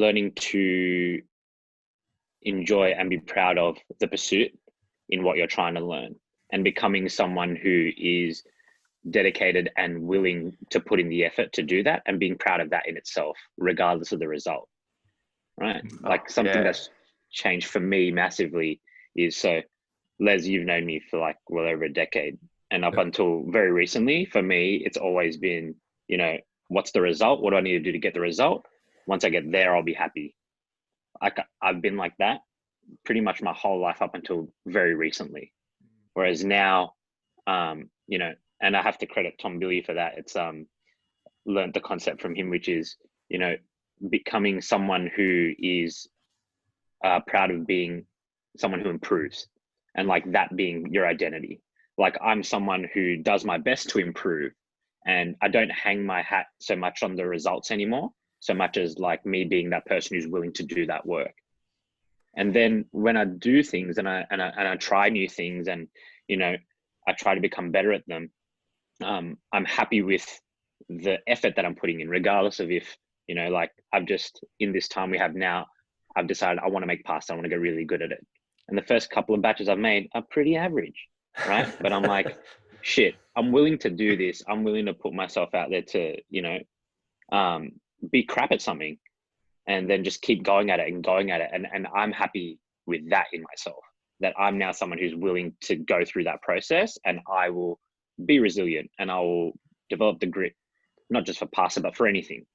learning to enjoy and be proud of the pursuit in what you're trying to learn, and becoming someone who is dedicated and willing to put in the effort to do that, and being proud of that in itself, regardless of the result. Right? Like something that's changed for me massively is, so Les, you've known me for like well over a decade, and up until very recently, for me, it's always been, you know, what's the result? What do I need to do to get the result? Once I get there, I'll be happy. I've been like that pretty much my whole life up until very recently. Whereas now, you know, and I have to credit Tom Billy for that. It's learned the concept from him, which is, you know, becoming someone who is proud of being someone who improves, and like that being your identity. Like I'm someone who does my best to improve, and I don't hang my hat so much on the results anymore, so much as like me being that person who's willing to do that work. And then when I do things and I try new things, and, you know, I try to become better at them, I'm happy with the effort that I'm putting in, regardless of if, you know, like I've just, in this time we have now, I've decided I want to make pasta. I want to get really good at it. And the first couple of batches I've made are pretty average, right? But I'm like, shit, I'm willing to do this. I'm willing to put myself out there to, you know, be crap at something, and then just keep going at it and going at it. And I'm happy with that in myself, that I'm now someone who's willing to go through that process, and I will be resilient, and I will develop the grit, not just for pasta, but for anything.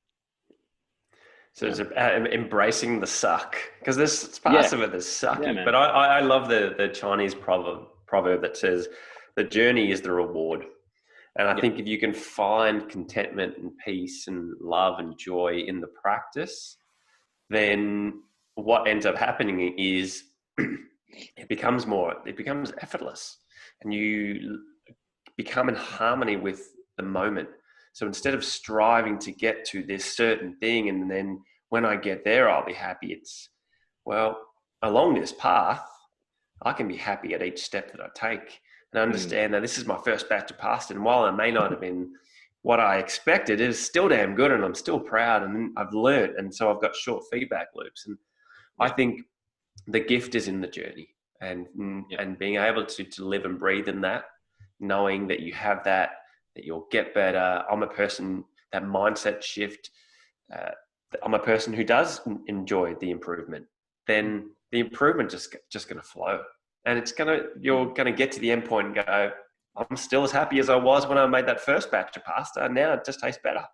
So it's embracing the suck, because there's parts of it that's sucky. But I love the Chinese proverb that says the journey is the reward. And I think if you can find contentment and peace and love and joy in the practice, then what ends up happening is it becomes effortless, and you become in harmony with the moment. So instead of striving to get to this certain thing, and then when I get there, I'll be happy. It's, well, along this path, I can be happy at each step that I take, and understand that this is my first batch of pasta. And while it may not have been what I expected, it is still damn good, and I'm still proud, and I've learned. And so I've got short feedback loops. And I think the gift is in the journey, and being able to live and breathe in that, knowing that you have that you'll get better. I'm a person, that mindset shift. I'm a person who does enjoy the improvement. Then the improvement just going to flow, and you're going to get to the end point and go, I'm still as happy as I was when I made that first batch of pasta, and now it just tastes better.